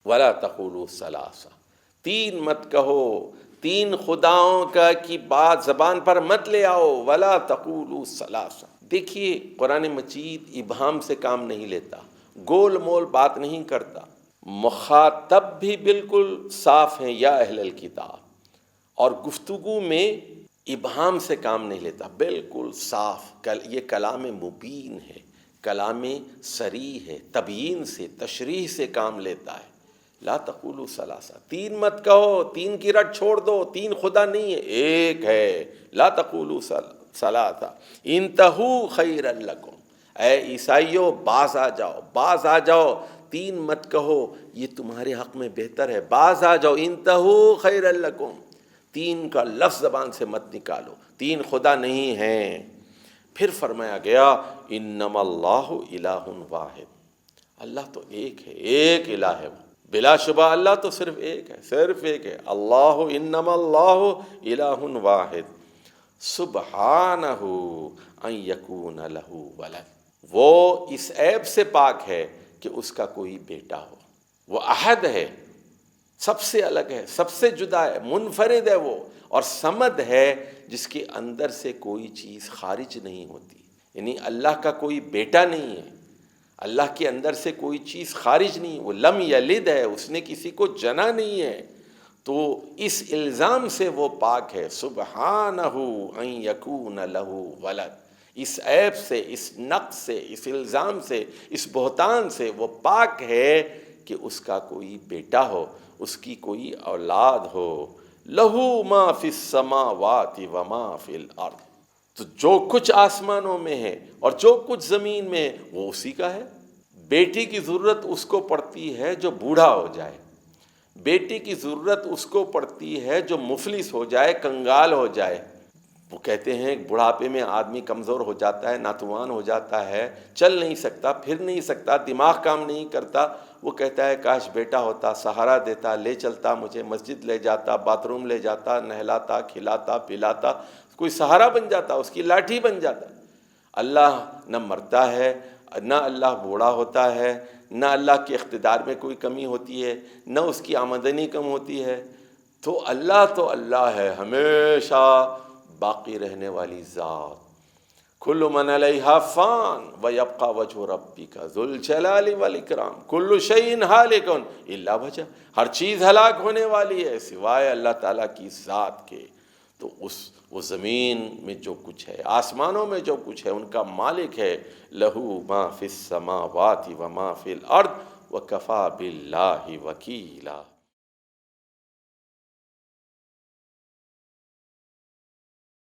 ولا تقولوا ثلاثہ، تین مت کہو، تین خداؤں کا کی بات زبان پر مت لے آؤ، ولا تقولوا ثلاثہ۔ دیکھیے قرآن مجید ابہام سے کام نہیں لیتا، گول مول بات نہیں کرتا، مخاطب بھی بالکل صاف ہیں یا اہل الکتاب، اور گفتگو میں ابہام سے کام نہیں لیتا، بالکل صاف، یہ کلام مبین ہے، کلام صریح ہے، تبیین سے تشریح سے کام لیتا ہے۔ لا تقولوا ثلاثہ، تین مت کہو، تین کی رٹ چھوڑ دو، تین خدا نہیں ہے، ایک ہے۔ لا تقولوا ثلاثہ انتہوا خیرا لکم، اے عیسائیوں باز آ جاؤ، باز آ جاؤ، تین مت کہو، یہ تمہارے حق میں بہتر ہے، باز آ جاؤ، انتہوا خیرا لکم، تین کا لفظ زبان سے مت نکالو، تین خدا نہیں ہیں۔ پھر فرمایا گیا انما اللہ الہ واحد، اللہ تو ایک ہے، ایک الہ ہے وہ، بلا شبہ اللہ تو صرف ایک ہے، صرف ایک ہے، اللہ انما اللہ الہ واحد سبحانہ ان یکون لہ ولد، وہ اس عیب سے پاک ہے کہ اس کا کوئی بیٹا ہو، وہ احد ہے، سب سے الگ ہے، سب سے جدا ہے، منفرد ہے وہ، اور صمد ہے جس کے اندر سے کوئی چیز خارج نہیں ہوتی، یعنی اللہ کا کوئی بیٹا نہیں ہے، اللہ کے اندر سے کوئی چیز خارج نہیں، وہ لم یلد ہے، اس نے کسی کو جنا نہیں ہے، تو اس الزام سے وہ پاک ہے، سبحانہ ان یکون لہ ولد، اس عیب سے، اس نقص سے، اس الزام سے، اس بہتان سے وہ پاک ہے کہ اس کا کوئی بیٹا ہو، اس کی کوئی اولاد ہو۔ لہو ما فی السماوات وما فی الارض، تو جو کچھ آسمانوں میں ہے اور جو کچھ زمین میں ہے وہ اسی کا ہے۔ بیٹی کی ضرورت اس کو پڑتی ہے جو بوڑھا ہو جائے، بیٹی کی ضرورت اس کو پڑتی ہے جو مفلس ہو جائے، کنگال ہو جائے۔ وہ کہتے ہیں بڑھاپے میں آدمی کمزور ہو جاتا ہے، ناتوان ہو جاتا ہے، چل نہیں سکتا، پھر نہیں سکتا، دماغ کام نہیں کرتا، وہ کہتا ہے کاش بیٹا ہوتا، سہارا دیتا، لے چلتا، مجھے مسجد لے جاتا، باتھ روم لے جاتا، نہلاتا، کھلاتا، پلاتا، کوئی سہارا بن جاتا، اس کی لاٹھی بن جاتا۔ اللہ نہ مرتا ہے، نہ اللہ بوڑھا ہوتا ہے، نہ اللہ کے اقتدار میں کوئی کمی ہوتی ہے، نہ اس کی آمدنی کم ہوتی ہے، تو اللہ ہے، ہمیشہ باقی رہنے والی ذات۔ کل من علیہا فان ویبقى وجہ ربک ذو الجلال والاکرام، کل شیء ہالک الا وجہ، ہر چیز ہلاک ہونے والی ہے سوائے اللہ تعالیٰ کی ذات کے۔ تو وہ زمین میں جو کچھ ہے، آسمانوں میں جو کچھ ہے، ان کا مالک ہے۔ لہو ما فی السماوات وما فی الارض وکفی باللہ وکیلا۔